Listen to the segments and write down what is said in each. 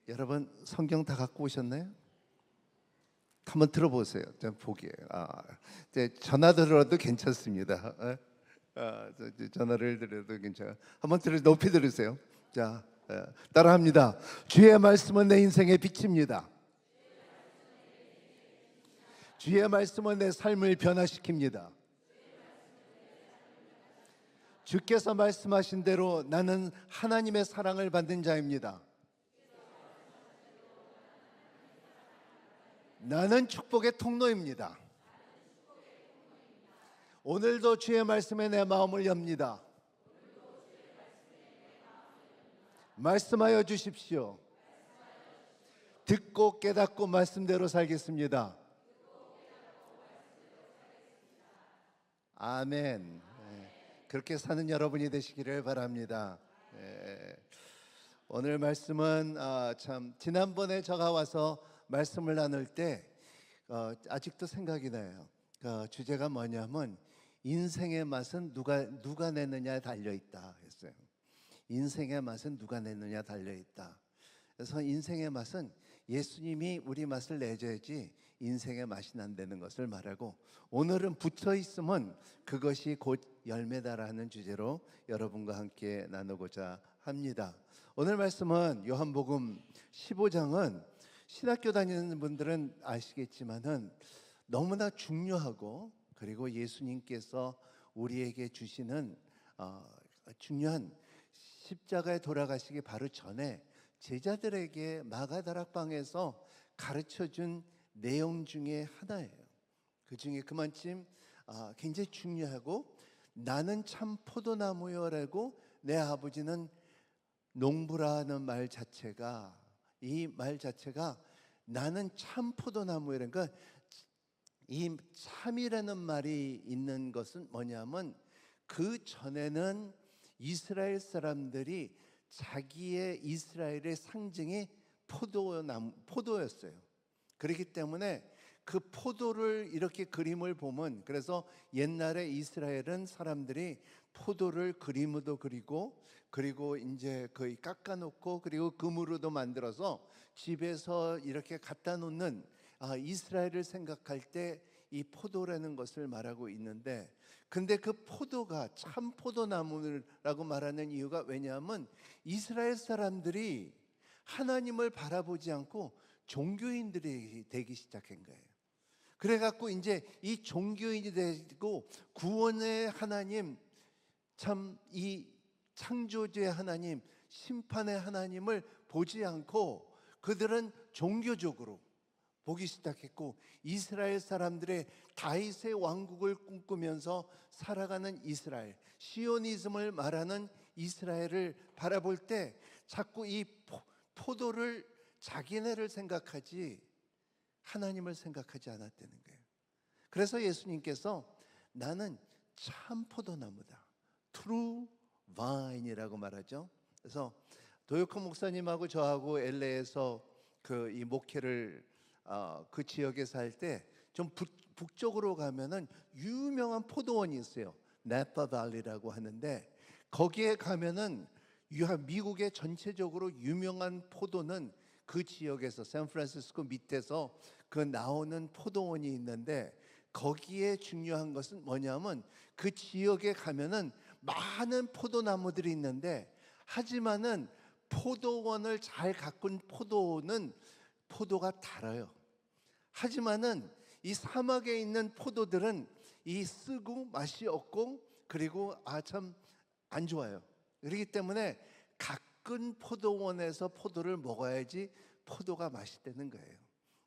여러분 성경 다 갖고 오셨나요? 한번 들어보세요. 좀 보기에. 이제 전화 들어도 괜찮습니다. 전화를 드려도 괜찮아요. 한번 높이 들으세요. 자, 따라합니다. 주의 말씀은 내 인생의 빛입니다. 주의 말씀은 내 삶을 변화시킵니다. 주께서 말씀하신 대로 나는 하나님의 사랑을 받는 자입니다. 나는 축복의 통로입니다. 오늘도 주의 말씀에 내 마음을 엽니다. 말씀하여 주십시오. 듣고 깨닫고 말씀대로 살겠습니다. 아멘. 그렇게 사는 여러분이 되시기를 바랍니다. 오늘 말씀은 참 지난번에 제가 와서 말씀을 나눌 때 아직도 생각이 나요. 주제가 뭐냐면 인생의 맛은 누가 내느냐에 달려 있다 했어요. 인생의 맛은 누가 내느냐 달려 있다. 그래서 인생의 맛은 예수님이 우리 맛을 내줘야지 인생의 맛이 난다는 것을 말하고, 오늘은 붙어 있으면 그것이 곧 열매다라는 주제로 여러분과 함께 나누고자 합니다. 오늘 말씀은 요한복음 15장은 신학교 다니는 분들은 아시겠지만은 너무나 중요하고, 그리고 예수님께서 우리에게 주시는 중요한 십자가에 돌아가시기 바로 전에 제자들에게 마가다락방에서 가르쳐준 내용 중에 하나예요. 그 중에 그만큼 굉장히 중요하고, 나는 참 포도나무여라고 내 아버지는 농부라는 말 자체가, 이 말 자체가 나는 참 포도나무라니까, 이 참이라는 말이 있는 것은 뭐냐면 그 전에는 이스라엘 사람들이 자기의 이스라엘의 상징이 포도였어요. 그렇기 때문에 그 포도를 이렇게 그림을 보면, 그래서 옛날에 이스라엘은 사람들이 포도를 그림으로도 그리고 이제 거의 깎아놓고 그리고 금으로도 만들어서 집에서 이렇게 갖다 놓는 이스라엘을 생각할 때 이 포도라는 것을 말하고 있는데, 근데 그 포도가 참 포도나무라고 말하는 이유가 왜냐하면 이스라엘 사람들이 하나님을 바라보지 않고 종교인들이 되기 시작한 거예요. 그래갖고 이제 이 종교인이 되고 구원의 하나님, 참 이 창조주의 하나님, 심판의 하나님을 보지 않고 그들은 종교적으로 보기 시작했고, 이스라엘 사람들의 다윗의 왕국을 꿈꾸면서 살아가는 이스라엘, 시오니즘을 말하는 이스라엘을 바라볼 때 자꾸 이 포도를 자기네를 생각하지 하나님을 생각하지 않았다는 거예요. 그래서 예수님께서 나는 참 포도나무다, 트루 바인이라고 말하죠. 그래서 도요코 목사님하고 저하고 LA에서 이 목회를 그 지역에 살 때 좀 북쪽으로 가면은 유명한 포도원이 있어요. 나파 발리라고 하는데, 거기에 가면은 미국의 전체적으로 유명한 포도는 그 지역에서 샌프란시스코 밑에서 그 나오는 포도원이 있는데, 거기에 중요한 것은 뭐냐면 그 지역에 가면은 많은 포도나무들이 있는데, 하지만은 포도원을 잘 가꾼 포도는 포도가 달아요. 하지만은 이 사막에 있는 포도들은 이 쓰고 맛이 없고 그리고 참 안 좋아요. 그렇기 때문에 가꾼 포도원에서 포도를 먹어야지 포도가 맛있다는 거예요.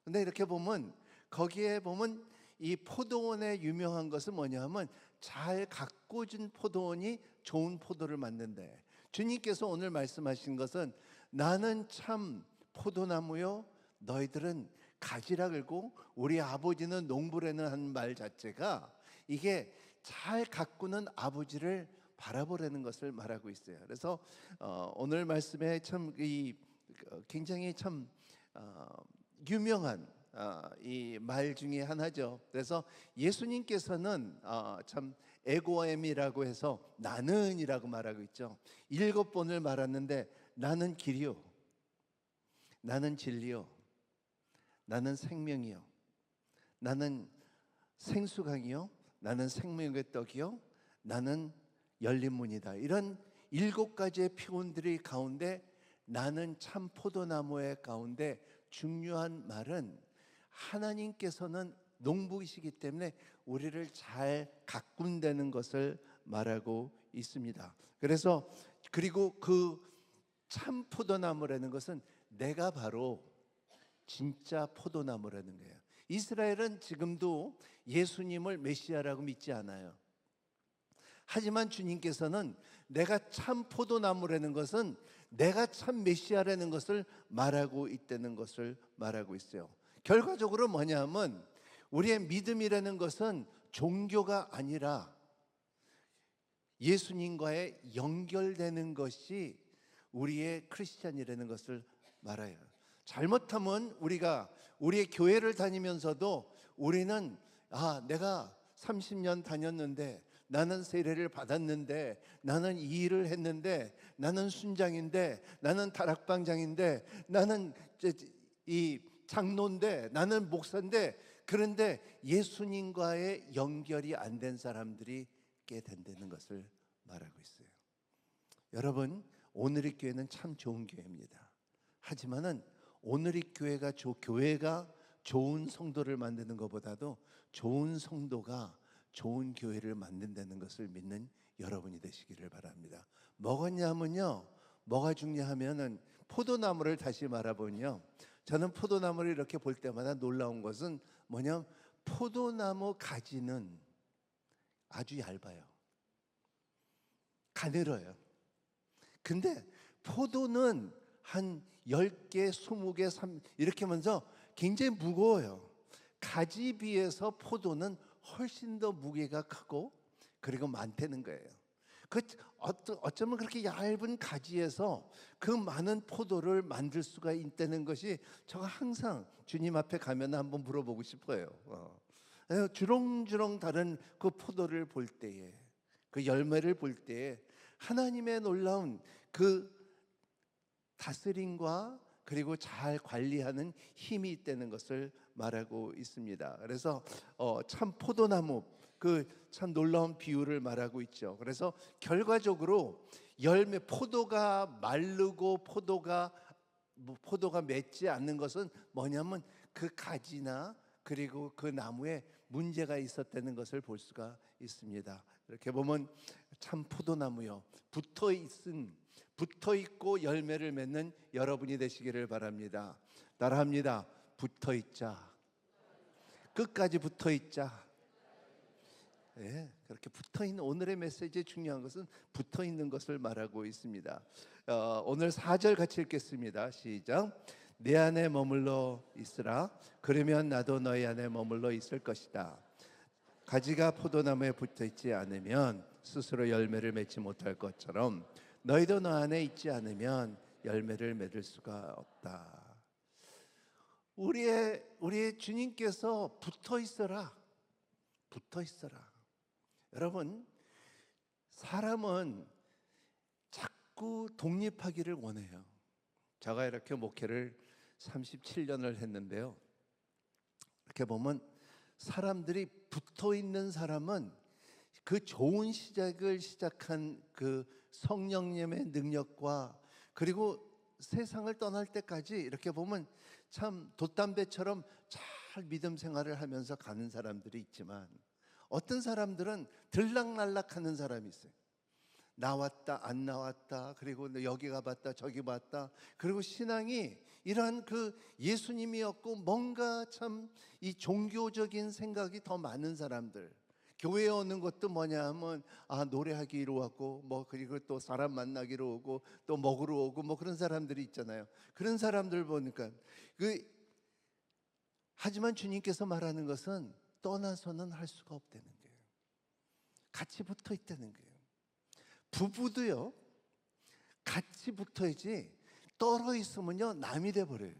근데 이렇게 보면, 거기에 보면 이 포도원의 유명한 것은 뭐냐면 잘 가꾸어진 포도원이 좋은 포도를 만든대. 주님께서 오늘 말씀하신 것은 나는 참 포도나무요, 너희들은 가지라 걸고 우리 아버지는 농부라는 한 말 자체가 이게 잘 가꾸는 아버지를 바라보라는 것을 말하고 있어요. 그래서 오늘 말씀에 참 굉장히 참 유명한 이 말 중에 하나죠. 그래서 예수님께서는 참 에고엠이라고 해서 나는이라고 말하고 있죠. 7번을 말하는데 나는 길이요, 나는 진리요, 나는 생명이요, 나는 생수강이요, 나는 생명의 떡이요, 나는 열린 문이다. 이런 7가지의 표현들이 가운데 나는 참 포도나무의 가운데 중요한 말은 하나님께서는 농부이시기 때문에 우리를 잘 가꾼다는 것을 말하고 있습니다. 그리고 그 참 포도나무라는 것은 내가 바로 진짜 포도나무라는 거예요. 이스라엘은 지금도 예수님을 메시아라고 믿지 않아요. 하지만 주님께서는 내가 참 포도나무라는 것은 내가 참 메시아라는 것을 말하고 있다는 것을 말하고 있어요. 결과적으로 뭐냐면 우리의 믿음이라는 것은 종교가 아니라 예수님과의 연결되는 것이 우리의 크리스찬이라는 것을 말해요. 잘못하면 우리가 우리의 교회를 다니면서도 우리는 내가 30년 다녔는데, 나는 세례를 받았는데, 나는 이 일을 했는데, 나는 순장인데, 나는 다락방장인데, 나는 이 장로인데, 나는 목사인데, 그런데 예수님과의 연결이 안 된 사람들이 꽤 된다는 것을 말하고 있어요. 여러분, 오늘의 교회는 참 좋은 교회입니다. 하지만은 오늘의 교회가 좋은 성도를 만드는 것보다도 좋은 성도가 좋은 교회를 만든다는 것을 믿는 여러분이 되시기를 바랍니다. 뭐가 중요하면은 포도나무를 다시 말아보면요, 저는 포도나무를 이렇게 볼 때마다 놀라운 것은 뭐냐면 포도나무 가지는 아주 얇아요. 가늘어요. 근데 포도는 한 10개, 20개, 이렇게 하면서 굉장히 무거워요. 가지 비해서 포도는 훨씬 더 무게가 크고 그리고 많다는 거예요. 어쩌면 그렇게 얇은 가지에서 그 많은 포도를 만들 수가 있다는 것이 제가 항상 주님 앞에 가면 한번 물어보고 싶어요. 주렁주렁 다른 그 포도를 볼 때에, 그 열매를 볼 때에 하나님의 놀라운 그 다스림과 그리고 잘 관리하는 힘이 있다는 것을 말하고 있습니다. 그래서 참 포도나무, 그 참 놀라운 비유를 말하고 있죠. 그래서 결과적으로 포도가 마르고 포도가 맺지 않는 것은 뭐냐면 그 가지나 그리고 그 나무에 문제가 있었다는 것을 볼 수가 있습니다. 이렇게 보면 참 포도나무요, 붙어 있고 열매를 맺는 여러분이 되시기를 바랍니다. 따라합니다. 붙어 있자. 끝까지 붙어 있자. 그렇게 붙어 있는, 오늘의 메시지의 중요한 것은 붙어 있는 것을 말하고 있습니다. 오늘 4절 같이 읽겠습니다. 시작. 내 안에 머물러 있으라. 그러면 나도 너희 안에 머물러 있을 것이다. 가지가 포도나무에 붙어 있지 않으면 스스로 열매를 맺지 못할 것처럼 너희도 너 안에 있지 않으면 열매를 맺을 수가 없다. 우리의 주님께서 붙어 있어라. 붙어 있어라. 여러분, 사람은 자꾸 독립하기를 원해요. 제가 이렇게 목회를 37년을 했는데요, 이렇게 보면 사람들이 붙어 있는 사람은 그 좋은 시작을 시작한 그 성령님의 능력과 그리고 세상을 떠날 때까지 이렇게 보면 참 돛담배처럼 잘 믿음 생활을 하면서 가는 사람들이 있지만, 어떤 사람들은 들락날락하는 사람이 있어요. 나왔다 안 나왔다, 그리고 여기 가봤다 저기 봤다, 그리고 신앙이 이러한 그 예수님이었고 뭔가 참 이 종교적인 생각이 더 많은 사람들, 교회에 오는 것도 뭐냐 하면 노래하기로 왔고 그리고 또 사람 만나기로 오고 또 먹으러 오고 그런 사람들이 있잖아요. 그런 사람들 보니까 하지만 주님께서 말하는 것은 떠나서는 할 수가 없다는 거예요. 같이 붙어 있다는 거예요. 부부도요, 같이 붙어야지 떨어 있으면요 남이 돼 버려요.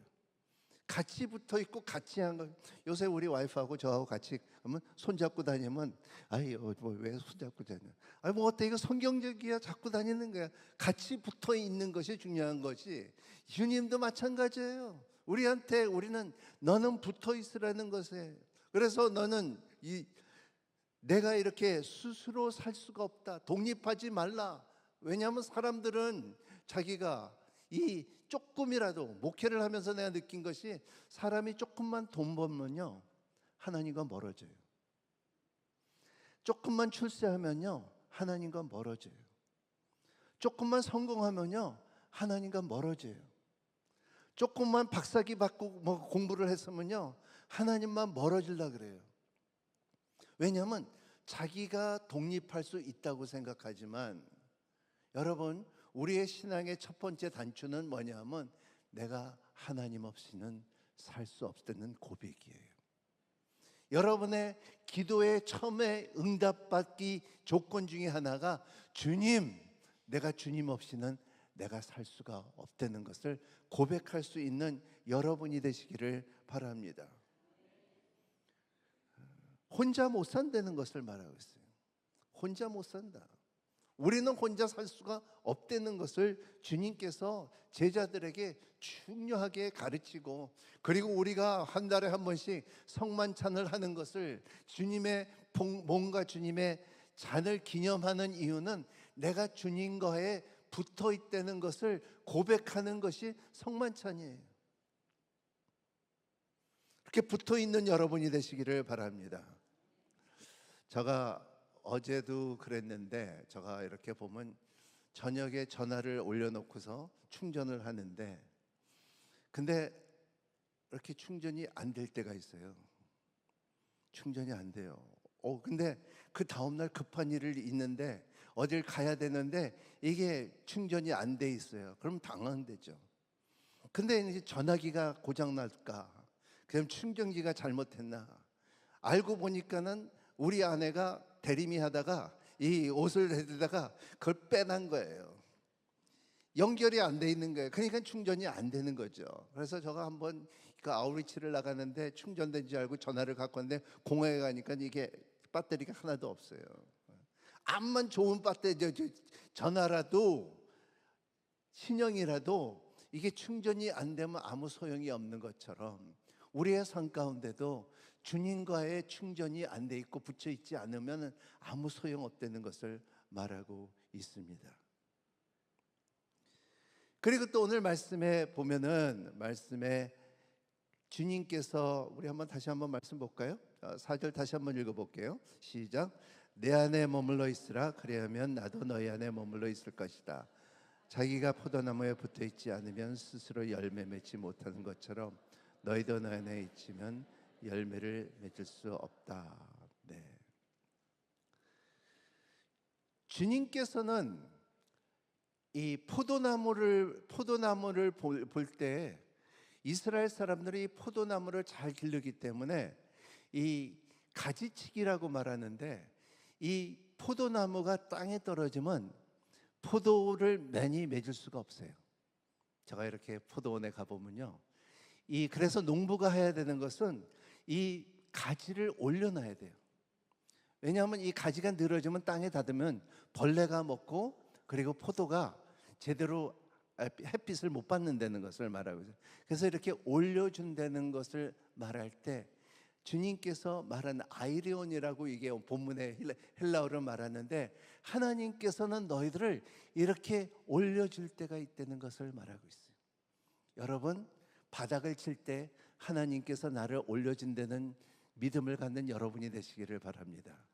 같이 붙어 있고 같이 한 거. 요새 우리 와이프하고 저하고 같이 하면 손잡고 다니면 아이 왜 손잡고 다녀? 아니 뭐 어때 이거 성경적이야 잡고 다니는 거야. 같이 붙어 있는 것이 중요한 것이 주님도 마찬가지예요. 우리는 너는 붙어 있으라는 것에 그래서 너는 내가 이렇게 스스로 살 수가 없다. 독립하지 말라. 왜냐하면 사람들은 자기가 이 조금이라도 목회를 하면서 내가 느낀 것이 사람이 조금만 돈 벌면요 하나님과 멀어져요. 조금만 출세하면요 하나님과 멀어져요. 조금만 성공하면요 하나님과 멀어져요. 조금만 박사기 받고 뭐 공부를 했으면요 하나님만 멀어지려 그래요. 왜냐하면 자기가 독립할 수 있다고 생각하지만 여러분 우리의 신앙의 첫 번째 단추는 뭐냐면 내가 하나님 없이는 살 수 없다는 고백이에요. 여러분의 기도의 처음에 응답받기 조건 중에 하나가 주님, 내가 주님 없이는 내가 살 수가 없다는 것을 고백할 수 있는 여러분이 되시기를 바랍니다. 혼자 못 산다는 것을 말하고 있어요. 혼자 못 산다. 우리는 혼자 살 수가 없다는 것을 주님께서 제자들에게 중요하게 가르치고 그리고 우리가 한 달에 한 번씩 성만찬을 하는 것을 주님의 몸과 주님의 잔을 기념하는 이유는 내가 주님과에 붙어 있다는 것을 고백하는 것이 성만찬이에요. 그렇게 붙어 있는 여러분이 되시기를 바랍니다. 제가 어제도 그랬는데 제가 이렇게 보면 저녁에 전화를 올려놓고서 충전을 하는데 근데 이렇게 충전이 안 될 때가 있어요. 충전이 안 돼요. 근데 그 다음날 급한 일이 있는데 어딜 가야 되는데 이게 충전이 안 돼 있어요. 그럼 당황되죠. 근데 이제 전화기가 고장 날까? 그럼 충전기가 잘못했나? 알고 보니까는 우리 아내가 대리미 하다가 이 옷을 내다가 그걸 빼난 거예요. 연결이 안 돼 있는 거예요. 그러니까 충전이 안 되는 거죠. 그래서 제가 한번 그 아우리치를 나가는데 충전된 줄 알고 전화를 갖고 왔는데 공항에 가니까 이게 배터리가 하나도 없어요. 암만 좋은 배터리 전화라도 신형이라도 이게 충전이 안 되면 아무 소용이 없는 것처럼 우리의 삶 가운데도 주님과의 충전이 안 돼 있고 붙여 있지 않으면 아무 소용 없다는 것을 말하고 있습니다. 그리고 또 오늘 말씀에 보면은 말씀에 주님께서 우리 다시 한번 말씀 볼까요? 4절 다시 한번 읽어볼게요. 시작. 내 안에 머물러 있으라. 그래야면 나도 너희 안에 머물러 있을 것이다. 자기가 포도나무에 붙어 있지 않으면 스스로 열매 맺지 못하는 것처럼 너희도 너 안에 있으면 열매를 맺을 수 없다. 네. 주님께서는 이 포도나무를 볼 때 이스라엘 사람들이 포도나무를 잘 기르기 때문에 이 가지치기라고 말하는데 이 포도나무가 땅에 떨어지면 포도를 많이 맺을 수가 없어요. 제가 이렇게 포도원에 가보면요. 그래서 농부가 해야 되는 것은 이 가지를 올려놔야 돼요. 왜냐하면 이 가지가 늘어지면 땅에 닿으면 벌레가 먹고 그리고 포도가 제대로 햇빛을 못 받는다는 것을 말하고 있어요. 그래서 이렇게 올려준다는 것을 말할 때 주님께서 말한 아이레온이라고 이게 본문의 헬라어로 말하는데 하나님께서는 너희들을 이렇게 올려줄 때가 있다는 것을 말하고 있어요. 여러분 바닥을 칠 때 하나님께서 나를 올려준다는 믿음을 갖는 여러분이 되시기를 바랍니다.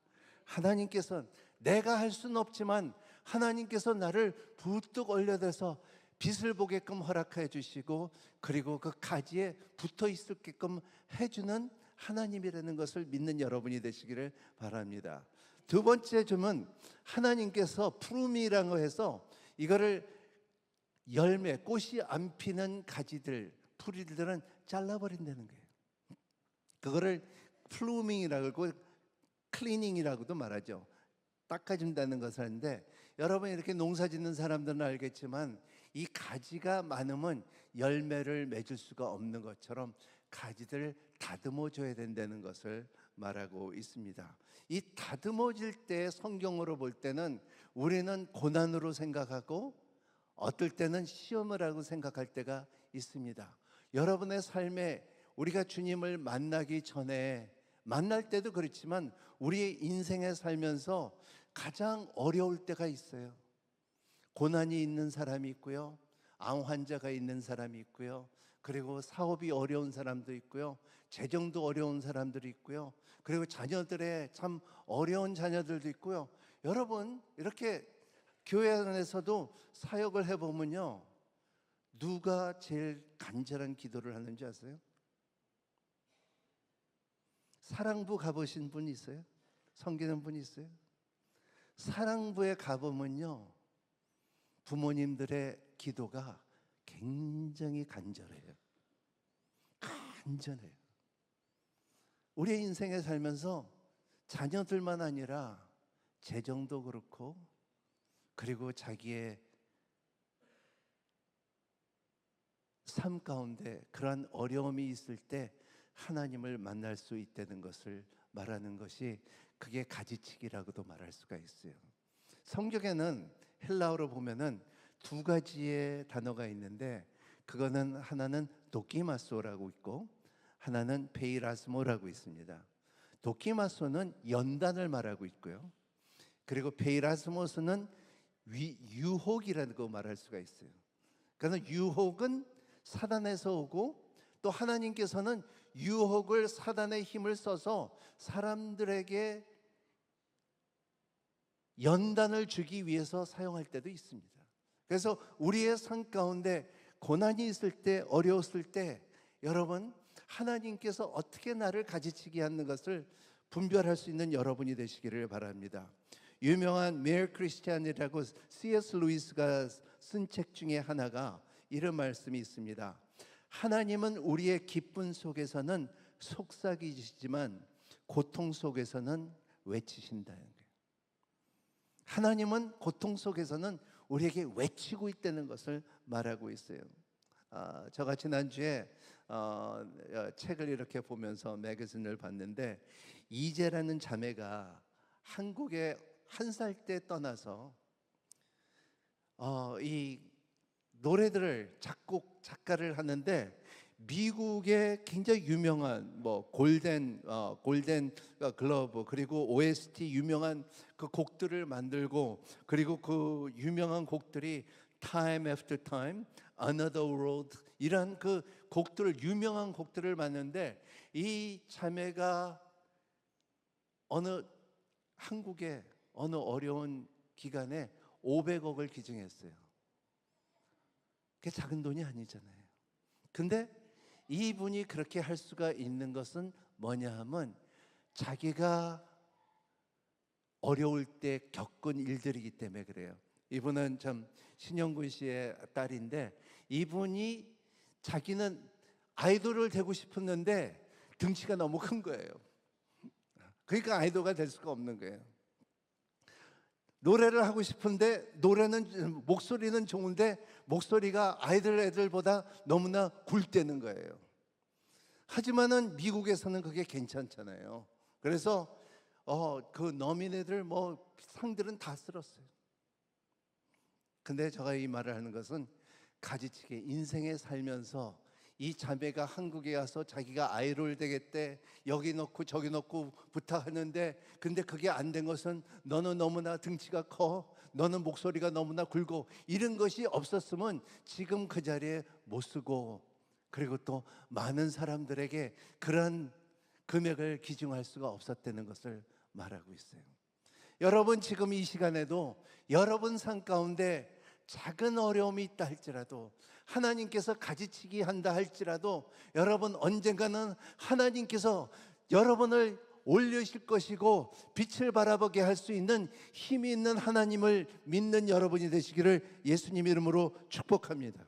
하나님께서는 내가 할 수는 없지만 하나님께서 나를 부뚝 올려대서 빛을 보게끔 허락해 주시고 그리고 그 가지에 붙어 있게끔 해주는 하나님이라는 것을 믿는 여러분이 되시기를 바랍니다. 두 번째 점은 하나님께서 푸르미라고 해서 이거를 열매, 꽃이 안 피는 가지들, 풀이들은 잘라버린다는 거예요. 그거를 플루밍이라고 하고 클리닝이라고도 말하죠. 닦아준다는 것을 하는데 여러분 이렇게 농사 짓는 사람들은 알겠지만 이 가지가 많으면 열매를 맺을 수가 없는 것처럼 가지들을 다듬어 줘야 된다는 것을 말하고 있습니다. 이 다듬어질 때 성경으로 볼 때는 우리는 고난으로 생각하고 어떨 때는 시험을 하고 생각할 때가 있습니다. 여러분의 삶에 우리가 주님을 만나기 전에, 만날 때도 그렇지만 우리의 인생에 살면서 가장 어려울 때가 있어요. 고난이 있는 사람이 있고요, 암 환자가 있는 사람이 있고요, 그리고 사업이 어려운 사람도 있고요, 재정도 어려운 사람들이 있고요, 그리고 자녀들의 참 어려운 자녀들도 있고요. 여러분, 이렇게 교회 안에서도 사역을 해보면요, 누가 제일 간절한 기도를 하는지 아세요? 사랑부 가보신 분 있어요? 섬기는 분 있어요? 사랑부에 가보면요, 부모님들의 기도가 굉장히 간절해요. 간절해요. 우리의 인생에 살면서 자녀들만 아니라 재정도 그렇고, 그리고 자기의 삶 가운데 그러한 어려움이 있을 때 하나님을 만날 수 있다는 것을 말하는 것이, 그게 가지치기라고도 말할 수가 있어요. 성경에는 헬라어로 보면은 두 가지의 단어가 있는데, 그거는 하나는 도키마소라고 있고 하나는 페이라스모라고 있습니다. 도키마소는 연단을 말하고 있고요, 그리고 페이라스모스는 유혹이라고 말할 수가 있어요. 그래서 유혹은 사단에서 오고, 또 하나님께서는 유혹을, 사단의 힘을 써서 사람들에게 연단을 주기 위해서 사용할 때도 있습니다. 그래서 우리의 삶 가운데 고난이 있을 때, 어려웠을 때, 여러분, 하나님께서 어떻게 나를 가지치게 하는 것을 분별할 수 있는 여러분이 되시기를 바랍니다. 유명한 메어 크리스찬이라고 C.S. 루이스가 쓴 책 중에 하나가 이런 말씀이 있습니다. 하나님은 우리의 기쁨 속에서는 속삭이시지만 고통 속에서는 외치신다는 거예요. 하나님은 고통 속에서는 우리에게 외치고 있다는 것을 말하고 있어요. 제가 지난주에 책을 이렇게 보면서 매거진을 봤는데, 이재라는 자매가 한국에 1살 때 떠나서 이 노래들을 작가를 하는데, 미국의 굉장히 유명한 골든 글러브, 그리고 OST 유명한 그 곡들을 만들고, 그리고 그 유명한 곡들이 Time After Time, Another Road, 이런 그 곡들을, 유명한 곡들을 만드는데, 이 자매가 한국의 어느 어려운 기간에 500억을 기증했어요. 그게 작은 돈이 아니잖아요. 근데 이분이 그렇게 할 수가 있는 것은 뭐냐 하면, 자기가 어려울 때 겪은 일들이기 때문에 그래요. 이분은 참 신영군 씨의 딸인데, 이분이 자기는 아이돌을 되고 싶었는데 등치가 너무 큰 거예요. 그러니까 아이돌가 될 수가 없는 거예요. 노래를 하고 싶은데, 목소리는 좋은데 목소리가 애들보다 너무나 굵대는 거예요. 하지만은 미국에서는 그게 괜찮잖아요. 그래서 그 너미네들 상들은 다 쓸었어요. 근데 제가 이 말을 하는 것은, 가지치기, 인생에 살면서 이 자매가 한국에 와서 자기가 아이돌 되겠대, 여기 넣고 저기 넣고 부탁하는데, 근데 그게 안 된 것은, 너는 너무나 등치가 커, 너는 목소리가 너무나 굵고, 이런 것이 없었으면 지금 그 자리에 못 쓰고, 그리고 또 많은 사람들에게 그런 금액을 기증할 수가 없었다는 것을 말하고 있어요. 여러분, 지금 이 시간에도 여러분 삶 가운데 작은 어려움이 있다 할지라도, 하나님께서 가지치기 한다 할지라도, 여러분 언젠가는 하나님께서 여러분을 올리실 것이고 빛을 바라보게 할 수 있는 힘이 있는 하나님을 믿는 여러분이 되시기를 예수님 이름으로 축복합니다.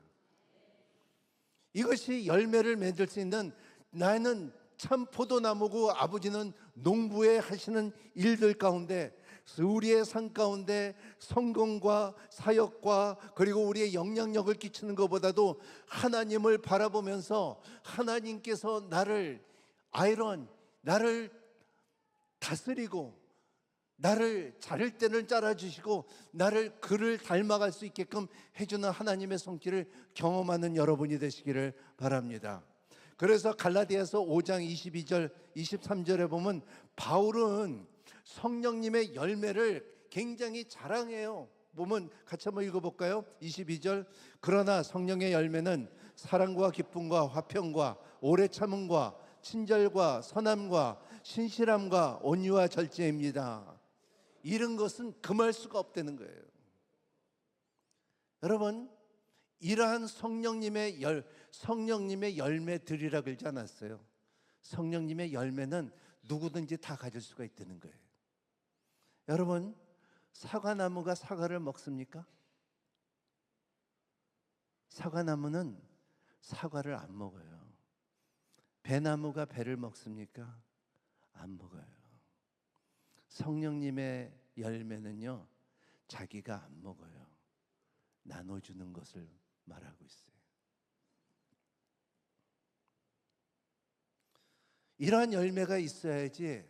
이것이 열매를 맺을 수 있는, 나는 참 포도나무고 아버지는 농부에 하시는 일들 가운데 우리의 삶 가운데 성공과 사역과 그리고 우리의 영향력을 끼치는 것보다도 하나님을 바라보면서 하나님께서 나를 다스리고 나를 자를 때는 자라주시고 나를 그를 닮아갈 수 있게끔 해주는 하나님의 손길을 경험하는 여러분이 되시기를 바랍니다. 그래서 갈라디아서 5장 22절 23절에 보면 바울은 성령님의 열매를 굉장히 자랑해요. 보면 같이 한번 읽어볼까요? 22절, 그러나 성령의 열매는 사랑과 기쁨과 화평과 오래 참음과 친절과 선함과 신실함과 온유와 절제입니다. 이런 것은 금할 수가 없다는 거예요. 여러분, 이러한 성령님의 열매들이라 그러지 않았어요. 성령님의 열매는 누구든지 다 가질 수가 있다는 거예요. 여러분, 사과나무가 사과를 먹습니까? 사과나무는 사과를 안 먹어요. 배나무가 배를 먹습니까? 안 먹어요. 성령님의 열매는요, 자기가 안 먹어요. 나눠주는 것을 말하고 있어요. 이러한 열매가 있어야지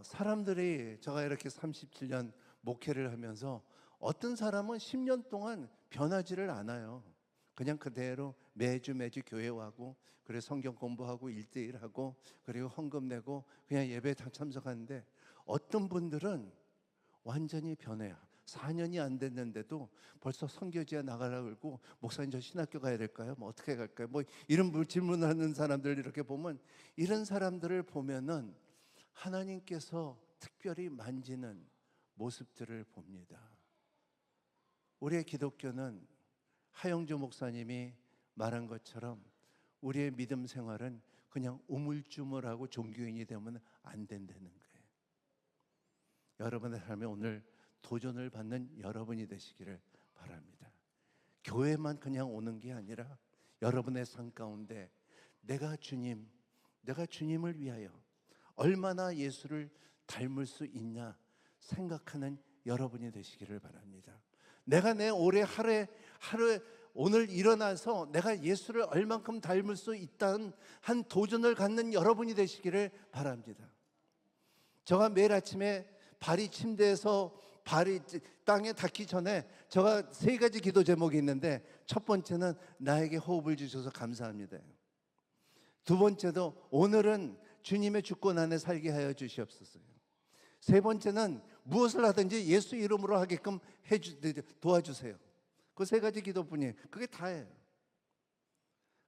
사람들이, 제가 이렇게 37년 목회를 하면서 어떤 사람은 10년 동안 변하지를 않아요. 그냥 그대로 매주 교회 와고, 그리고 성경 공부하고 1대1하고, 그리고 헌금 내고 그냥 예배에 다 참석하는데, 어떤 분들은 완전히 변해요. 4년이 안 됐는데도 벌써 선교지에 나가려고 그러고, 목사님 저 신학교 가야 될까요? 뭐 어떻게 갈까요? 뭐 이런 질문하는 사람들 이렇게 보면, 이런 사람들을 보면은 하나님께서 특별히 만지는 모습들을 봅니다. 우리의 기독교는 하영주 목사님이 말한 것처럼 우리의 믿음 생활은 그냥 우물쭈물하고 종교인이 되면 안 된다는 거예요. 여러분의 삶에 오늘 도전을 받는 여러분이 되시기를 바랍니다. 교회만 그냥 오는 게 아니라 여러분의 삶 가운데 내가 주님을 위하여 얼마나 예수를 닮을 수 있냐 생각하는 여러분이 되시기를 바랍니다. 내가 내 올해 하루에 오늘 일어나서 내가 예수를 얼만큼 닮을 수 있다는 한 도전을 갖는 여러분이 되시기를 바랍니다. 제가 매일 아침에 발이 침대에서 발이 땅에 닿기 전에 제가 3가지 기도 제목이 있는데, 첫 번째는 나에게 호흡을 주셔서 감사합니다. 두 번째도 오늘은 주님의 주권 안에 살게 하여 주시옵소서. 세 번째는 무엇을 하든지 예수 이름으로 하게끔 도와주세요. 그 3가지 기도뿐이에요. 그게 다예요.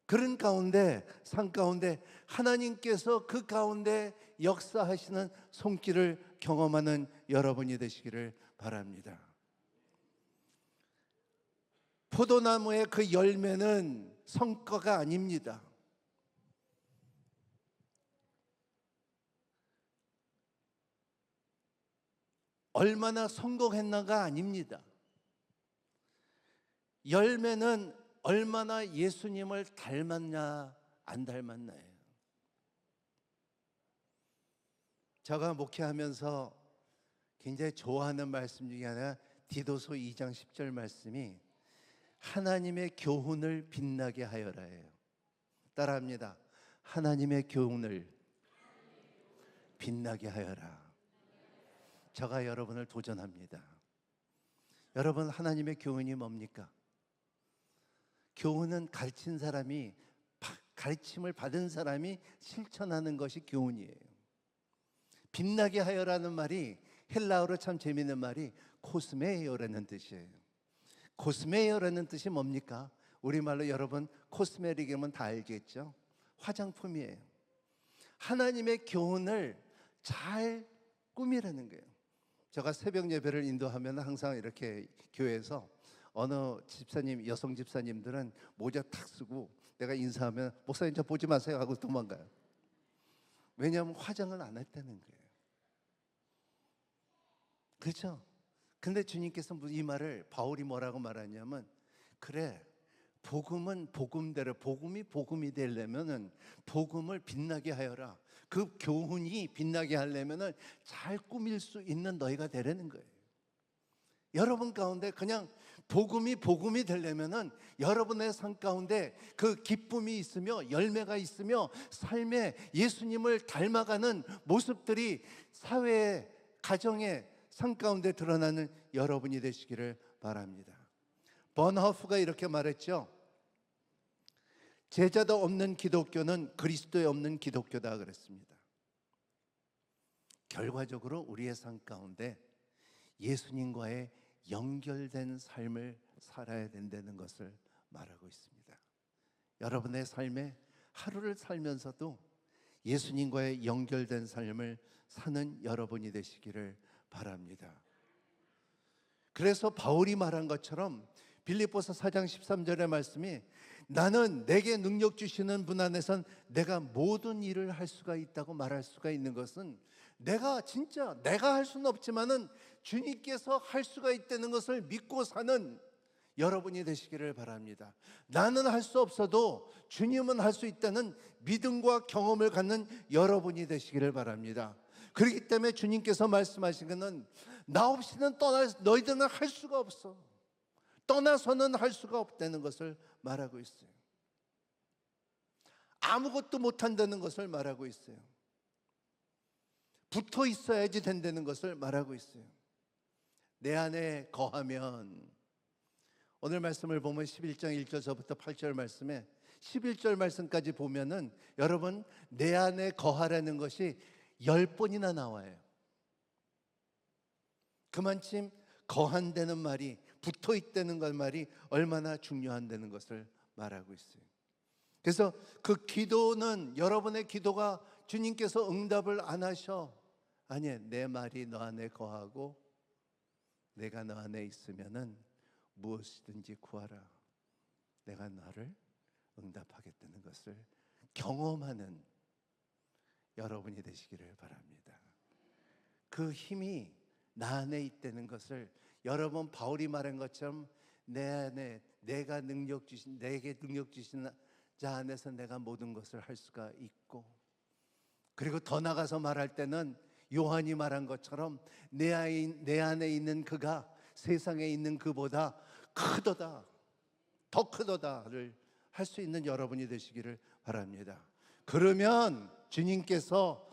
그런 가운데, 삶 가운데 하나님께서 그 가운데 역사하시는 손길을 경험하는 여러분이 되시기를 바랍니다. 포도나무의 그 열매는 성과가 아닙니다. 얼마나 성공했나가 아닙니다. 열매는 얼마나 예수님을 닮았냐 안 닮았나예요. 제가 목회하면서 굉장히 좋아하는 말씀 중에 하나, 디도서 2장 10절 말씀이 하나님의 교훈을 빛나게 하여라예요. 따라합니다. 하나님의 교훈을 빛나게 하여라. 제가 여러분을 도전합니다. 여러분, 하나님의 교훈이 뭡니까? 교훈은 가르친 사람이, 가르침을 받은 사람이 실천하는 것이 교훈이에요. 빛나게 하여라는 말이 헬라어로 참 재미있는 말이 코스메이어라는 뜻이에요. 코스메이어라는 뜻이 뭡니까? 우리말로 여러분 코스메릭이면 다 알겠죠? 화장품이에요. 하나님의 교훈을 잘 꾸미라는 거예요. 제가 새벽 예배를 인도하면 항상 이렇게 교회에서 어느 집사님, 여성 집사님들은 모자 탁 쓰고 내가 인사하면 목사님 저 보지 마세요 하고 도망가요. 왜냐하면 화장을 안 했다는 거예요. 그렇죠? 근데 주님께서 이 말을, 바울이 뭐라고 말하냐면, 그래, 복음은 복음대로, 복음이 되려면은 복음을 빛나게 하여라. 그 교훈이 빛나게 하려면은 잘 꾸밀 수 있는 너희가 되라는 거예요. 여러분 가운데 그냥 복음이 되려면은 여러분의 삶 가운데 그 기쁨이 있으며 열매가 있으며 삶에 예수님을 닮아가는 모습들이 사회에, 가정에, 삶 가운데 드러나는 여러분이 되시기를 바랍니다. 번허프가 이렇게 말했죠. 제자도 없는 기독교는 그리스도에 없는 기독교다 그랬습니다. 결과적으로 우리의 삶 가운데 예수님과의 연결된 삶을 살아야 된다는 것을 말하고 있습니다. 여러분의 삶에 하루를 살면서도 예수님과의 연결된 삶을 사는 여러분이 되시기를 바랍니다. 그래서 바울이 말한 것처럼 빌립보서 4장 13절의 말씀이 나는 내게 능력 주시는 분 안에선 내가 모든 일을 할 수가 있다고 말할 수가 있는 것은 내가 할 수는 없지만은 주님께서 할 수가 있다는 것을 믿고 사는 여러분이 되시기를 바랍니다. 나는 할 수 없어도 주님은 할 수 있다는 믿음과 경험을 갖는 여러분이 되시기를 바랍니다. 그렇기 때문에 주님께서 말씀하신 것은 나 없이는 너희들은 할 수가 없어. 떠나서는 할 수가 없다는 것을 말하고 있어요. 아무것도 못한다는 것을 말하고 있어요. 붙어 있어야지 된다는 것을 말하고 있어요. 내 안에 거하면, 오늘 말씀을 보면 11장 1절서부터 8절 말씀에 11절 말씀까지 보면은 여러분 내 안에 거하라는 것이 10번이나 나와요. 그만큼 거한다는 말이, 붙어 있다는 것 말이 얼마나 중요한다는 것을 말하고 있어요. 그래서 그 기도는, 여러분의 기도가 주님께서 응답을 안 하셔. 아니에요. 내 말이 너 안에 거하고 내가 너 안에 있으면은 무엇이든지 구하라. 내가 너를 응답하겠다는 것을 경험하는 여러분이 되시기를 바랍니다. 그 힘이 나 안에 있다는 것을, 여러분 바울이 말한 것처럼 내 안에 내게 능력 주신 자 안에서 내가 모든 것을 할 수가 있고, 그리고 더 나가서 말할 때는 요한이 말한 것처럼 내 안에 있는 그가 세상에 있는 그보다 크도다, 더 크도다를 할 수 있는 여러분이 되시기를 바랍니다. 그러면 주님께서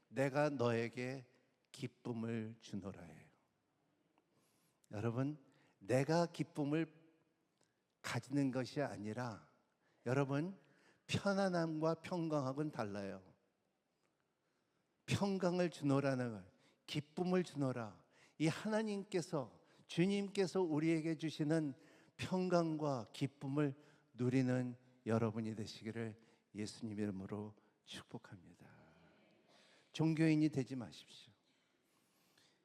내가 너에게 기쁨을 주노라 해요. 여러분, 내가 기쁨을 가지는 것이 아니라, 여러분, 편안함과 평강하고는 달라요. 평강을 주노라는 걸, 기쁨을 주노라. 이 하나님께서, 주님께서 우리에게 주시는 평강과 기쁨을 누리는 여러분이 되시기를 예수님의 이름으로 축복합니다. 종교인이 되지 마십시오.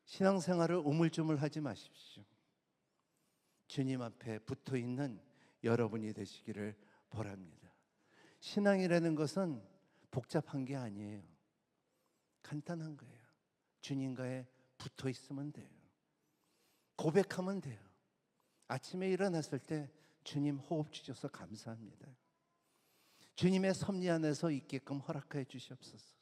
신앙생활을 우물쭈물하지 마십시오. 주님 앞에 붙어있는 여러분이 되시기를 바랍니다. 신앙이라는 것은 복잡한 게 아니에요. 간단한 거예요. 주님과에 붙어있으면 돼요. 고백하면 돼요. 아침에 일어났을 때 주님 호흡 주셔서 감사합니다. 주님의 섭리 안에서 있게끔 허락해 주시옵소서.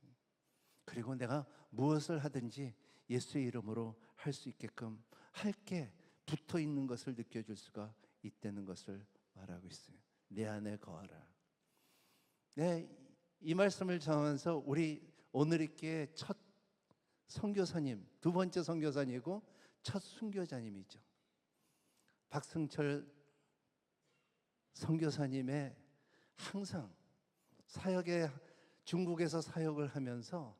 그리고 내가 무엇을 하든지 예수의 이름으로 할 수 있게끔, 할게 붙어 있는 것을 느껴줄 수가 있다는 것을 말하고 있어요. 내 안에 거하라. 네, 이 말씀을 전하면서 우리 오늘 있기에 첫 선교사님, 두 번째 선교사님이고 첫 순교자님이죠. 박승철 선교사님의 항상 중국에서 사역을 하면서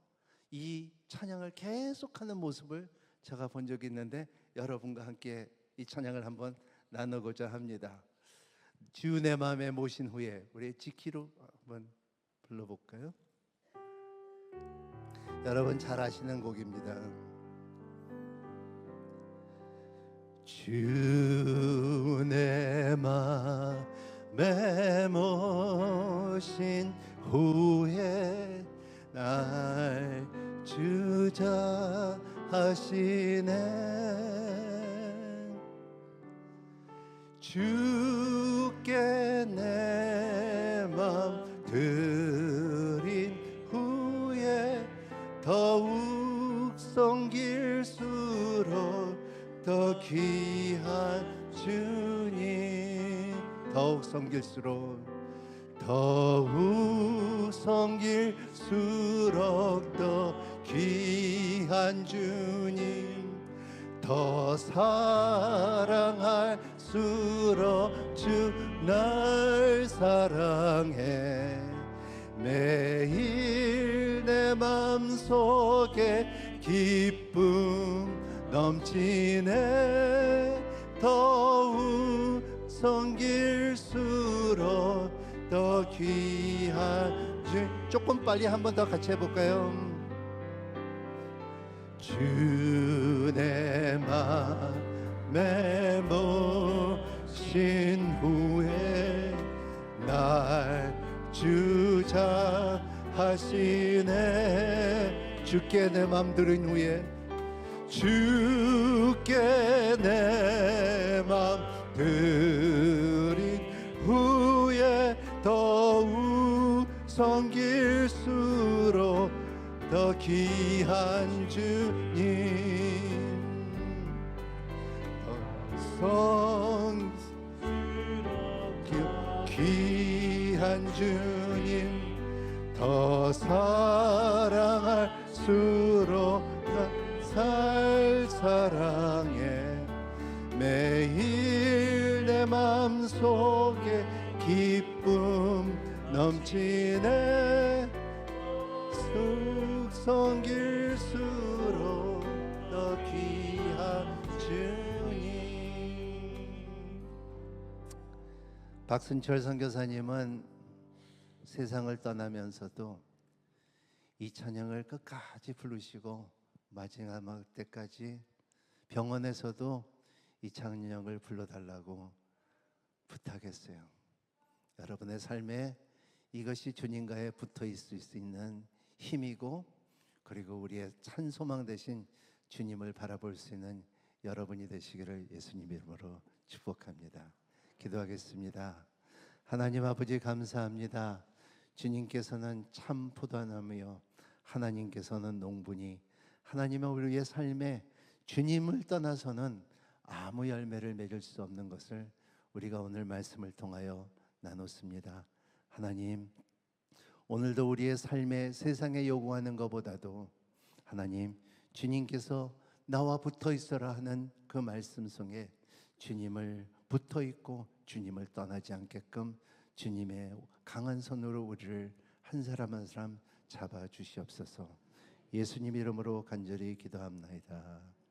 이 찬양을 계속하는 모습을 제가 본 적이 있는데, 여러분과 함께 이 찬양을 한번 나누고자 합니다. 주 내 맘에 모신 후에, 우리 지키로 한번 불러볼까요? 여러분 잘 아시는 곡입니다. 주 내 맘에 모신 후에 날 주저하시네. 주께 내 맘 드린 후 섬길수록 더욱 섬길수록 더 귀한 주님, 더 사랑할수록 주 날 사랑해. 매일 내 맘속에 기쁨 넘치네. 더욱 섬길수록 더 귀한 주. 조금 빨리 한 번 더 같이 해볼까요? 주 내 맘에 모신 후에 날 주장하시네. 주께 내 맘 들은 후에, 주께 내 맘 드린 후에 더욱 섬길수록 더 귀한 주님, 귀한 주님, 더 사랑할수록 살 사랑해. 매일 내 맘속에 기쁨 넘치네. 쑥 섬길수록 더 귀한 주님. 박순철 선교사님은 세상을 떠나면서도 이 찬양을 끝까지 부르시고 마지막 때까지 병원에서도 이 찬양을 불러달라고 부탁했어요. 여러분의 삶에 이것이 주님과의 붙어 있을 수 있는 힘이고, 그리고 우리의 찬소망 되신 주님을 바라볼 수 있는 여러분이 되시기를 예수님 이름으로 축복합니다. 기도하겠습니다. 하나님 아버지, 감사합니다. 주님께서는 참 포도나무요, 하나님께서는 농부니, 하나님은 우리의 삶에 주님을 떠나서는 아무 열매를 맺을 수 없는 것을 우리가 오늘 말씀을 통하여 나눴습니다. 하나님, 오늘도 우리의 삶에 세상에 요구하는 것보다도 하나님, 주님께서 나와 붙어 있어라 하는 그 말씀 속에 주님을 붙어 있고 주님을 떠나지 않게끔 주님의 강한 손으로 우리를 한 사람 한 사람 잡아 주시옵소서. 예수님 이름으로 간절히 기도합나이다.